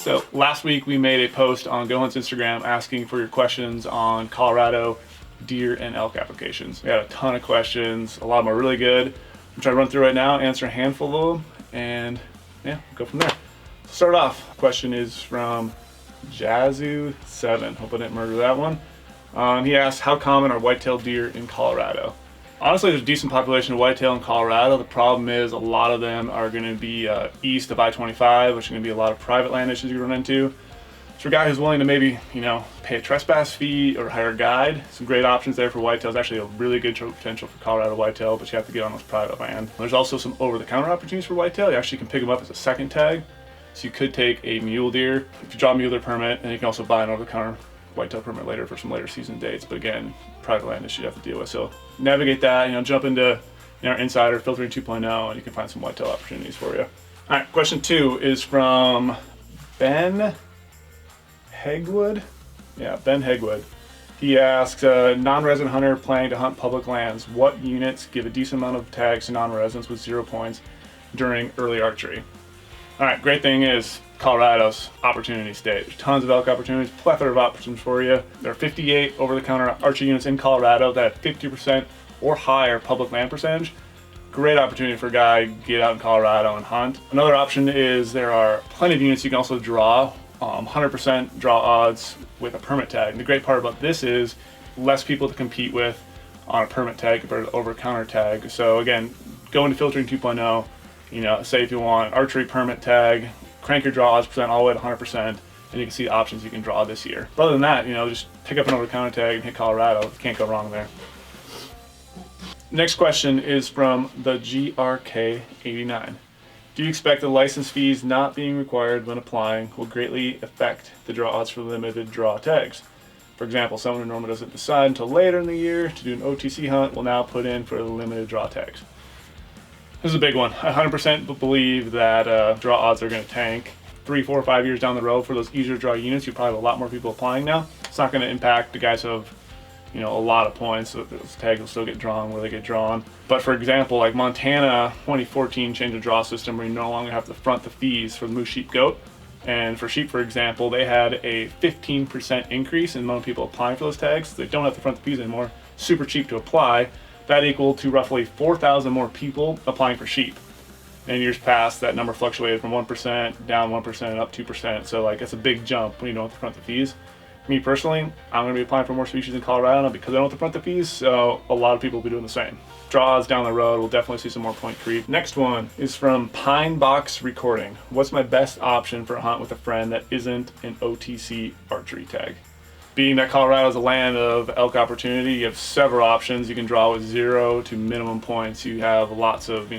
So last week we made a post on goHUNT's Instagram asking for your questions on Colorado deer and elk applications. We had a ton of questions. A lot of them are really good. I'm trying to run through right now, answer a handful of them, and yeah, go from there. So start off. Question is from Jazzu7. Hope I didn't murder that one. He asked, how common are whitetail deer in Colorado? Honestly, there's a decent population of whitetail in Colorado. The problem is a lot of them are going to be east of I-25, which is going to be a lot of private land issues you run into. So for a guy who's willing to maybe, pay a trespass fee or hire a guide, some great options there for whitetail. It's actually a really good potential for Colorado whitetail, but you have to get on this private land. There's also some over-the-counter opportunities for whitetail. You actually can pick them up as a second tag. So you could take a mule deer, if you draw a mule deer permit, and you can also buy an over-the-counter whitetail permit later for some later season dates. But again, private land issue you have to deal with. So navigate that, jump into our Insider, Filtering 2.0, and you can find some whitetail opportunities for you. All right, question 2 is from Ben Hegwood. Yeah, Ben Hegwood. He asks, non-resident hunter planning to hunt public lands, what units give a decent amount of tags to non-residents with 0 points during early archery? All right, great thing is Colorado's opportunity state. There's tons of elk opportunities, plethora of options for you. There are 58 over-the-counter archery units in Colorado that have 50% or higher public land percentage. Great opportunity for a guy to get out in Colorado and hunt. Another option is there are plenty of units you can also draw, 100% draw odds with a permit tag. And the great part about this is less people to compete with on a permit tag compared to over-the-counter tag. So again, go into Filtering 2.0, say if you want archery permit tag, crank your draw odds percent all the way to 100%, and you can see the options you can draw this year. But other than that, just pick up an over-the-counter tag and hit Colorado. Can't go wrong there. Next question is from the GRK89. Do you expect the license fees not being required when applying will greatly affect the draw odds for limited draw tags? For example, someone who normally doesn't decide until later in the year to do an OTC hunt will now put in for the limited draw tags. This is a big one. I 100% believe that draw odds are going to tank 3, 4, 5 years down the road for those easier draw units. You probably have a lot more people applying now. It's not going to impact the guys who have, a lot of points. So those tags will still get drawn where they get drawn. But for example, like Montana 2014 changed the draw system where you no longer have to front the fees for the moose, sheep, goat. And for sheep, for example, they had a 15% increase in the amount of people applying for those tags. So they don't have to front the fees anymore. Super cheap to apply. That equal to roughly 4,000 more people applying for sheep. In years past, that number fluctuated from 1% down 1% up 2%. So it's a big jump when you don't have to front the fees. Me personally, I'm going to be applying for more species in Colorado because I don't have to front the fees. So a lot of people will be doing the same. Draws down the road, we'll definitely see some more point creep. Next one is from Pine Box Recording. What's my best option for a hunt with a friend that isn't an OTC archery tag? Being that Colorado is a land of elk opportunity, you have several options. You can draw with 0 to minimum points. You have lots of,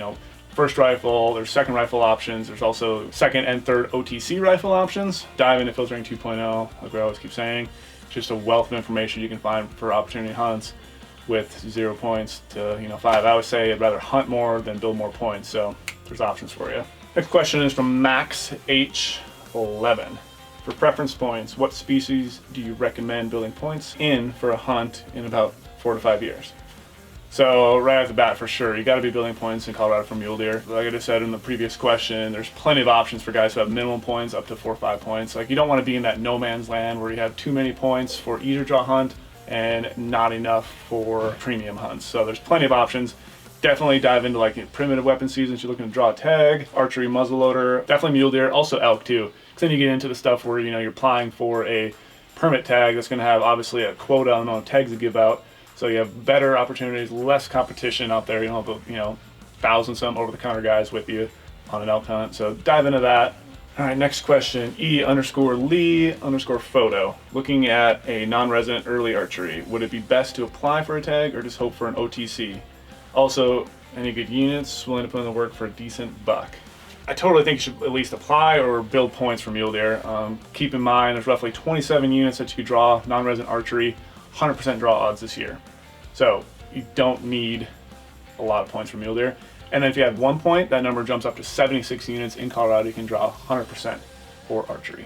first rifle, there's second rifle options. There's also second and third OTC rifle options. Dive into Filtering 2.0, like we always keep saying. It's just a wealth of information you can find for opportunity hunts with 0 points to, 5. I always say I'd rather hunt more than build more points. So there's options for you. Next question is from Max H11. For preference points, what species do you recommend building points in for a hunt in about 4 to 5 years? So right off the bat, for sure, you got to be building points in Colorado for mule deer. Like I just said in the previous question, there's plenty of options for guys who have minimum points up to 4 or 5 points. You don't want to be in that no man's land where you have too many points for easier draw hunt and not enough for premium hunts. So there's plenty of options. Definitely dive into primitive weapon seasons. You're looking to draw a tag, archery, muzzleloader, definitely mule deer, also elk too. Because then you get into the stuff where you're applying for a permit tag that's going to have obviously a quota amount of tags to give out. So you have better opportunities, less competition out there. You don't have 1,000 some over-the-counter guys with you on an elk hunt. So dive into that. All right, next question. E_Lee_photo. Looking at a non-resident early archery, would it be best to apply for a tag or just hope for an OTC? Also, any good units willing to put in the work for a decent buck? I totally think you should at least apply or build points for mule deer. Keep in mind there's roughly 27 units that you could draw non-resident archery, 100% draw odds this year. So you don't need a lot of points for mule deer. And then if you have 1 point, that number jumps up to 76 units in Colorado. You can draw 100% for archery.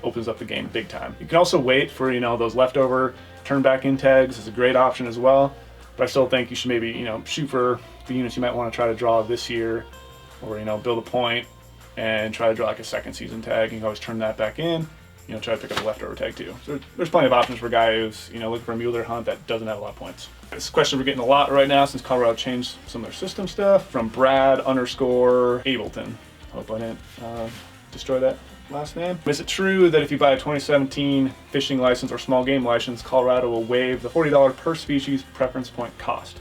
Opens up the game big time. You can also wait for those leftover turn back in tags. Is a great option as well. But I still think you should maybe shoot for the units you might want to try to draw this year, or build a point and try to draw like a second season tag. You can always turn that back in, you know, try to pick up a leftover tag too. So there's plenty of options for a guy who's, you know, looking for a mule deer hunt that doesn't have a lot of points. This question we're getting a lot right now since Colorado changed some of their system stuff, from Brad_Ableton. Hope I didn't destroy that last name. Is it true that if you buy a 2017 fishing license or small game license, Colorado will waive the $40 per species preference point cost?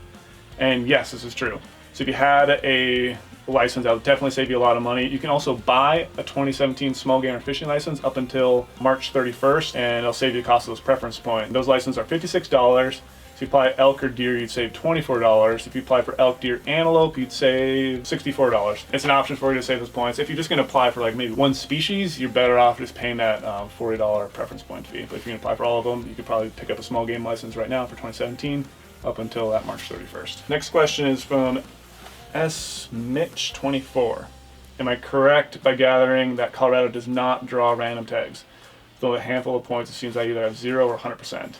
And yes, this is true. So if you had a license, that would definitely save you a lot of money. You can also buy a 2017 small game or fishing license up until March 31st, and it'll save you the cost of those preference points. Those licenses are $56. If you apply elk or deer, you'd save $24. If you apply for elk, deer, antelope, you'd save $64. It's an option for you to save those points. If you're just going to apply for like maybe one species, you're better off just paying that $40 preference point fee. But if you're going to apply for all of them, you could probably pick up a small game license right now for 2017 up until that March 31st. Next question is from Mitch24. Am I correct by gathering that Colorado does not draw random tags? Though a handful of points, it seems I either have 0 or 100%.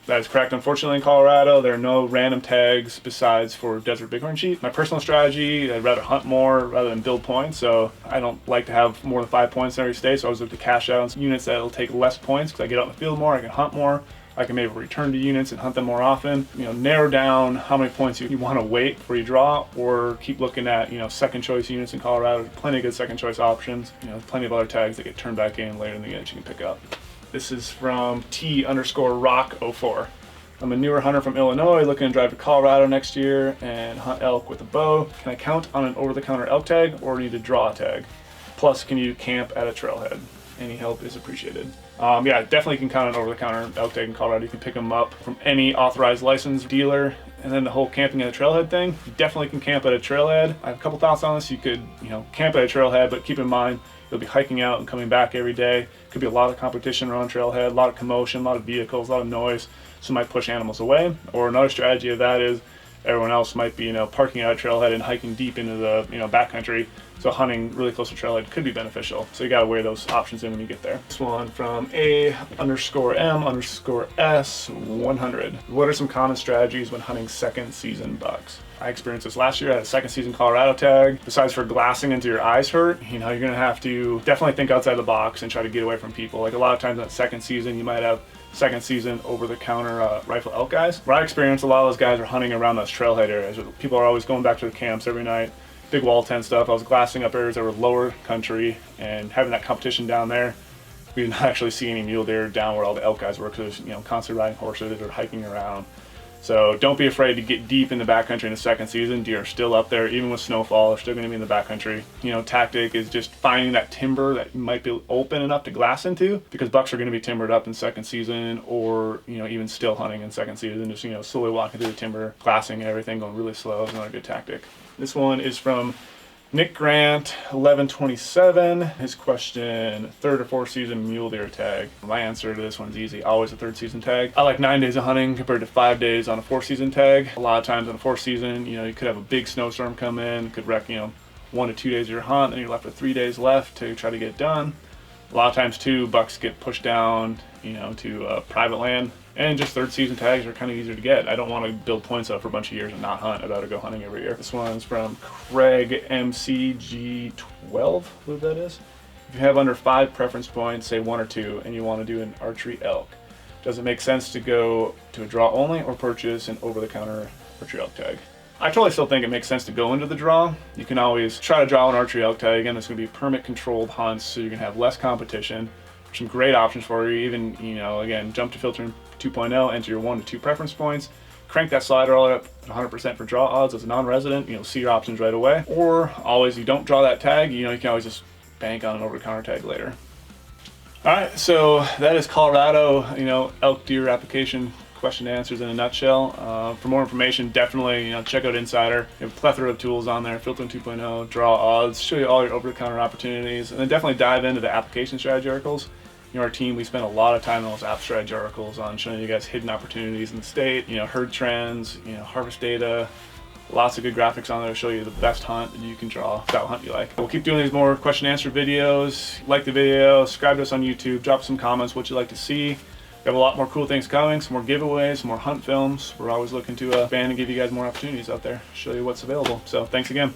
That is correct. Unfortunately, in Colorado, there are no random tags besides for desert bighorn sheep. My personal strategy, I'd rather hunt more rather than build points, so I don't like to have more than 5 points in every state, so I always look to cash out on units that'll take less points because I get out in the field more, I can hunt more, I can maybe return to units and hunt them more often. You know, narrow down how many points you want to wait before you draw, or keep looking at, you know, second choice units in Colorado. There's plenty of good second choice options. You know, plenty of other tags that get turned back in later in the year that you can pick up. This is from T_Rock04. I'm a newer hunter from Illinois looking to drive to Colorado next year and hunt elk with a bow. Can I count on an over-the-counter elk tag or need to draw a tag? Plus, can you camp at a trailhead? Any help is appreciated. Yeah, definitely can count on over-the-counter elk tag in Colorado. You can pick them up from any authorized licensed dealer. And then the whole camping at a trailhead thing, you definitely can camp at a trailhead. I have a couple thoughts on this. You could, you know, camp at a trailhead, but keep in mind, you'll be hiking out and coming back every day. Could be a lot of competition around trailhead, a lot of commotion, a lot of vehicles, a lot of noise. So it might push animals away. Or another strategy of that is everyone else might be, you know, parking at a trailhead and hiking deep into the, you know, backcountry. So hunting really close to trailhead could be beneficial. So you got to weigh those options in when you get there. This one from A_M_S100. What are some common strategies when hunting second season bucks? I experienced this last year. I had a second season Colorado tag. Besides for glassing into your eyes hurt, you know, you're going to have to definitely think outside the box and try to get away from people. Like a lot of times in that second season, you might have second season over-the-counter rifle elk guys. What I experienced, a lot of those guys are hunting around those trailhead areas. People are always going back to the camps every night. Big wall tent stuff. I was glassing up areas that were lower country and having that competition down there. We didn't actually see any mule deer down where all the elk guys were because, you know, constantly riding horses or hiking around. So don't be afraid to get deep in the backcountry in the second season. Deer are still up there, even with snowfall. They're still going to be in the backcountry. You know, tactic is just finding that timber that might be open enough to glass into, because bucks are going to be timbered up in second season, or, you know, even still hunting in second season. Just, you know, slowly walking through the timber, glassing everything, going really slow is another good tactic. This one is from Nick Grant 1127. His question: third or fourth season mule deer tag. My answer to this one's easy. Always a third season tag. I like 9 days of hunting compared to 5 days on a fourth season tag. A lot of times on a fourth season, you know, you could have a big snowstorm come in, could wreck, you know, 1 to 2 days of your hunt, and you're left with 3 days left to try to get it done. A lot of times too, bucks get pushed down, you know, to private land. And just third season tags are kind of easier to get. I don't want to build points up for a bunch of years and not hunt. I'd rather go hunting every year. This one's from Craig MCG12, I believe that is. If you have under 5 preference points, say 1 or 2, and you want to do an archery elk, does it make sense to go to a draw only or purchase an over-the-counter archery elk tag? I totally still think it makes sense to go into the draw. You can always try to draw an archery elk tag. Again, it's going to be permit controlled hunts, so you're going to have less competition. Some great options for you. Even, you know, again, jump to filter 2.0, enter your 1 to 2 preference points, crank that slider all the way up to 100% for draw odds as a non-resident. You'll see your options right away. Or always, you don't draw that tag, you know, you can always just bank on an over-the-counter tag later. All right, so that is Colorado, you know, elk deer application question and answers in a nutshell. For more information, definitely, you know, check out Insider. You have a plethora of tools on there: filtering 2.0, draw odds, show you all your over-the-counter opportunities, and then definitely dive into the application strategy articles. You know, our team, we spend a lot of time on those app strategy articles on showing you guys hidden opportunities in the state, you know, herd trends, you know, harvest data. Lots of good graphics on there to show you the best hunt that you can draw, style hunt you like. We'll keep doing these more question and answer videos. Like the video, subscribe to us on YouTube, drop some comments what you'd like to see. We have a lot more cool things coming, some more giveaways, some more hunt films. We're always looking to expand and give you guys more opportunities out there, show you what's available. So thanks again.